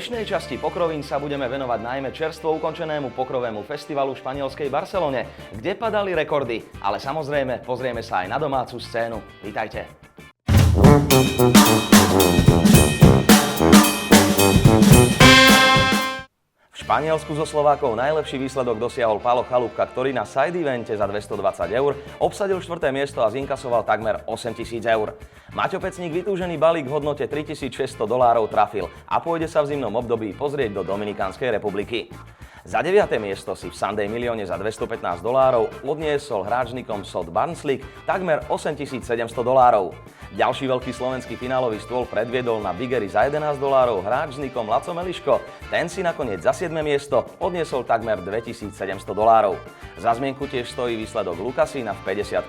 dnešnej časti Pokrovín sa budeme venovať najmä čerstvo ukončenému pokrovému festivalu v španielskej Barcelone, kde padali rekordy, ale samozrejme pozrieme sa aj na domácu scénu. Vítajte. V Španielsku zo Slovákov najlepší výsledok dosiahol Palo Chalúbka, ktorý na side evente za 220 eur obsadil 4. miesto a zinkasoval takmer 8 000 eur. Maťo Pecník vytúžený balík v hodnote $3600 trafil a pôjde sa v zimnom období pozrieť do Dominikánskej republiky. Za 9. miesto si v Sunday Milióne za $215 odniesol hráčnikom Sod Barnsley takmer $8700. Ďalší veľký slovenský finálový stôl predviedol na Bigeri za $11 hráč s nikom Laco Meliško. Ten si nakoniec za 7. miesto odniesol takmer $2700. Za zmienku tiež stojí výsledok Lukasína v $55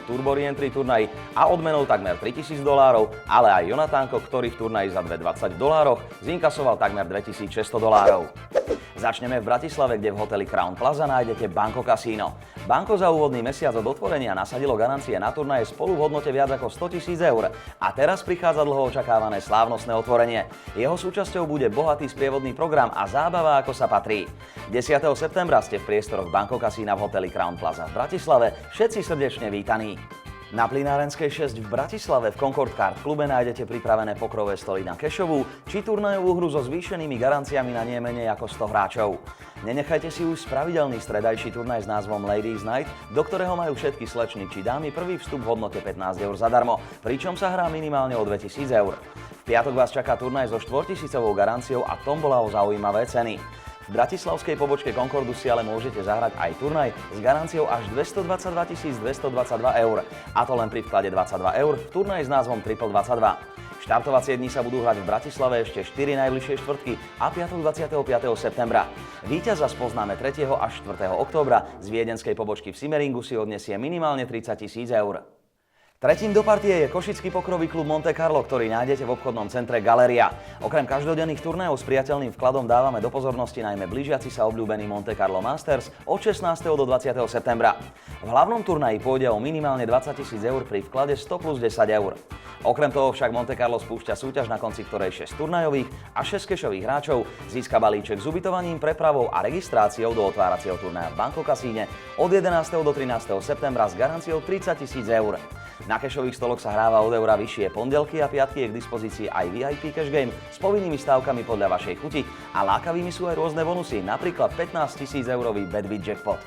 Turbo Reentry turnaji a odmenou takmer $3000, ale aj Jonatánko, ktorý v turnaji za $220 zinkasoval takmer $2600. Začneme v Bratislave, kde v hoteli Crown Plaza nájdete Banco Casino. Banko za úvodný mesiac od otvorenia nasadilo garancie na turnaje spolu v hodnote viac ako 100 000 eur. A teraz prichádza dlho očakávané slávnostné otvorenie. Jeho súčasťou bude bohatý sprievodný program a zábava ako sa patrí. 10. septembra ste v priestoroch Banco Casina v hoteli Crown Plaza v Bratislave všetci srdečne vítaní. Na Plynárenskej 6 v Bratislave v Concord Kart klube nájdete pripravené pokrové stoly na kešovú či turnajovú hru so zvýšenými garanciami na nie menej ako 100 hráčov. Nenechajte si už pravidelný stredajší turnaj s názvom Ladies Night, do ktorého majú všetky slečny či dámy prvý vstup v hodnote 15 eur zadarmo, pričom sa hrá minimálne o 2000 eur. V piatok vás čaká turnaj so 4000-ovou garanciou a tombola o zaujímavé ceny. V bratislavskej pobočke Concordu si ale môžete zahrať aj turnaj s garanciou až 222 222 eur. A to len pri vklade 22 eur v turnaji s názvom Triple 22. Štartovacie dni sa budú hrať v Bratislave ešte 4 najbližšie štvrtky a piatok 25. septembra. Víťaza spoznáme 3. až 4. októbra. Z viedenskej pobočky v Simmeringu si odniesie minimálne 30 000 eur. Tretím do partie je košický pokrový klub Monte Carlo, ktorý nájdete v obchodnom centre Galeria. Okrem každodenných turnajov s priateľným vkladom dávame do pozornosti najmä blížiaci sa obľúbený Monte Carlo Masters od 16. do 20. septembra. V hlavnom turnaji pôjde o minimálne 20 000 eur pri vklade 100 plus 10 eur. Okrem toho však Monte Carlo spúšťa súťaž, na konci ktorej 6 turnajových a 6 kešových hráčov získa balíček s ubytovaním, prepravou a registráciou do otváracieho turnaja v Banco Casíne od 11. do 13. septembra s garanciou 30 000 eur. Na kešových stoloch sa hráva od eura vyššie, pondelky a piatky je k dispozícii aj VIP cash game s povinnými stávkami podľa vašej chuti a lákavými sú aj rôzne bonusy, napríklad 15 000 eurový Betbit Jackpot.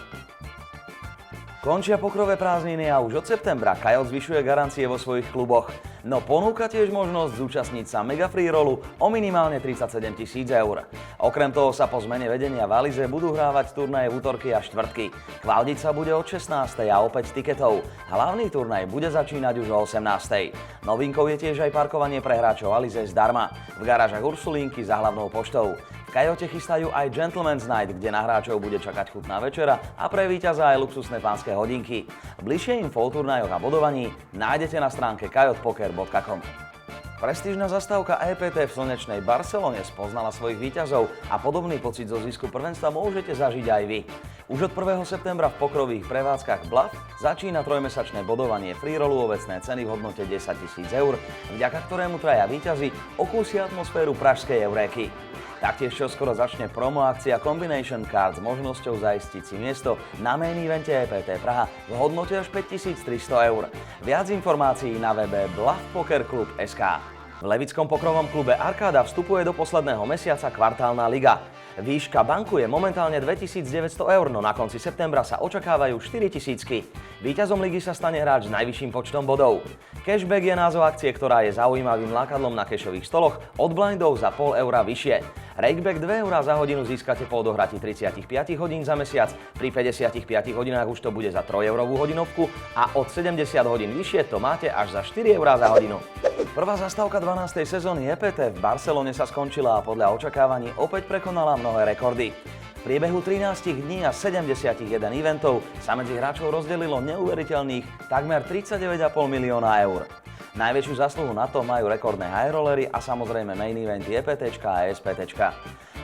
Končia pokrové prázdniny a už od septembra Kajot zvyšuje garancie vo svojich kluboch. No ponúka tiež možnosť zúčastniť sa mega free rollu o minimálne 37 000 eur. Okrem toho sa po zmene vedenia v Alize budú hrávať turnaje v útorky a štvrtky. Chváldiť sa bude od 16. a opäť tiketov. Hlavný turnaj bude začínať už o 18. Novinkou je tiež aj parkovanie pre hráčov Alize zdarma v garážach Ursulínky za hlavnou poštou. V Kajote chystajú aj Gentleman's Night, kde na hráčov bude čakať chutná večera a pre víťaza aj luxusné pánske hodinky. Bližšie info o turnajoch a bodovaní nájdete na stránke kajotpoker.com. Prestížna zastávka EPT v slnečnej Barcelone spoznala svojich víťazov a podobný pocit zo zisku prvenstva môžete zažiť aj vy. Už od 1. septembra v pokrových prevádzkach Bluff začína trojmesačné bodovanie freerollu o vecné ceny v hodnote 10 000 eur, vďaka ktorému traja víťazi okúsia atmosféru pražskej Euréky. Taktiež čoskoro začne promo akcia Combination Card s možnosťou zaistiť si miesto na main evente EPT Praha v hodnote až 5300 eur. Viac informácií na webe bluffpokerklub.sk. V levickom pokrovom klube Arkáda vstupuje do posledného mesiaca kvartálna liga. Výška banku je momentálne 2900 eur, no na konci septembra sa očakávajú 4000. Víťazom ligy sa stane hráč s najvyšším počtom bodov. Cashback je názov akcie, ktorá je zaujímavým lákadlom na cashových stoloch od blindov za pol eura vyššie. Rakeback 2 eurá za hodinu získate po odohratí 35 hodín za mesiac, pri 55 hodinách už to bude za 3 eurovú hodinovku a od 70 hodín vyššie to máte až za 4 eurá za hodinu. Prvá zastávka 12. sezóny EPT v Barcelone sa skončila a podľa očakávaní opäť prekonala mnohé rekordy. V priebehu 13 dní a 71 eventov sa medzi hráčov rozdelilo neuveriteľných takmer 39,5 milióna eur. Najväčšiu zásluhu na to majú rekordné high rollery a samozrejme main eventy EPTčka a ESPTčka.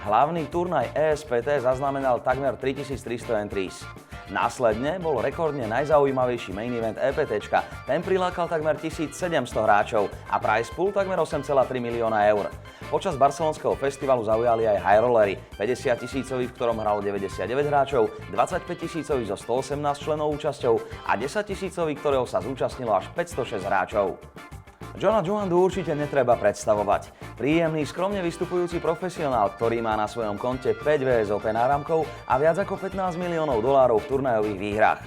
Hlavný turnaj ESPT zaznamenal takmer 3300 entries. Následne bol rekordne najzaujímavejší main event EPTčka. Ten prilákal takmer 1700 hráčov a prize pool takmer 8,3 milióna eur. Počas barcelonského festivalu zaujali aj high rollery, 50 000, v ktorom hralo 99 hráčov, 25 000 so 118 členov účasťou a 10 000, ktorého sa zúčastnilo až 506 hráčov. Johna Juandu určite netreba predstavovať. Príjemný, skromne vystupujúci profesionál, ktorý má na svojom konte 5 VS Open náramkov a viac ako 15 miliónov dolárov v turnajových výhrách.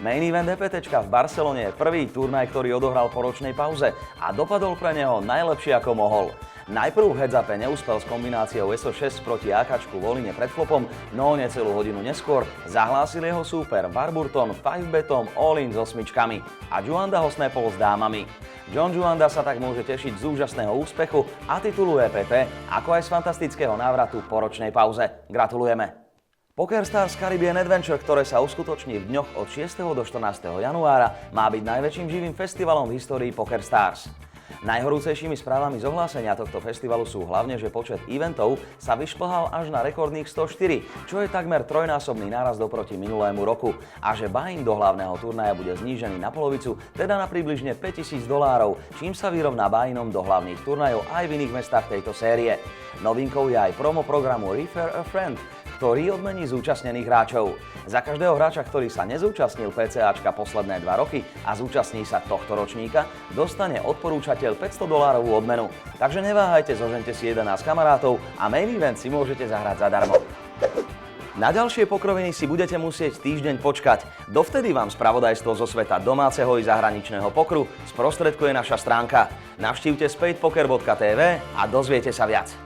Main event EPTčka v Barcelone je prvý turnaj, ktorý odohral po ročnej pauze a dopadol pre neho najlepšie ako mohol. Najprv v heads-upe neúspel s kombináciou SO6 proti AKčku Voline pred flopom, no necelú hodinu neskôr zahlásil jeho súper Warburton 5-betom all-in s osmičkami a Juanda ho snapol s dámami. John Juanda sa tak môže tešiť z úžasného úspechu a titulu EPT, ako aj z fantastického návratu po ročnej pauze. Gratulujeme! PokerStars Caribbean Adventure, ktoré sa uskutoční v dňoch od 6. do 14. januára, má byť najväčším živým festivalom v histórii PokerStars. Najhorúcejšími správami z ohlásenia tohto festivalu sú hlavne, že počet eventov sa vyšplhal až na rekordných 104, čo je takmer trojnásobný nárast oproti minulému roku a že buy-in do hlavného turnaja bude znížený na polovicu, teda na približne $5000, čím sa vyrovná buy-inom do hlavných turnajov aj v iných mestách tejto série. Novinkou je aj promo programu Refer a Friend, ktorý odmení zúčastnených hráčov. Za každého hráča, ktorý sa nezúčastnil PCAčka posledné 2 roky a zúčastní sa tohto ročníka, dostane odporúčateľ $500 odmenu. Takže neváhajte, zožente si 11 kamarátov a main event si môžete zahrať zadarmo. Na ďalšie pokroviny si budete musieť týždeň počkať. Dovtedy vám spravodajstvo zo sveta domáceho i zahraničného pokru sprostredkuje naša stránka. Navštívte spadepoker.tv a dozviete sa viac.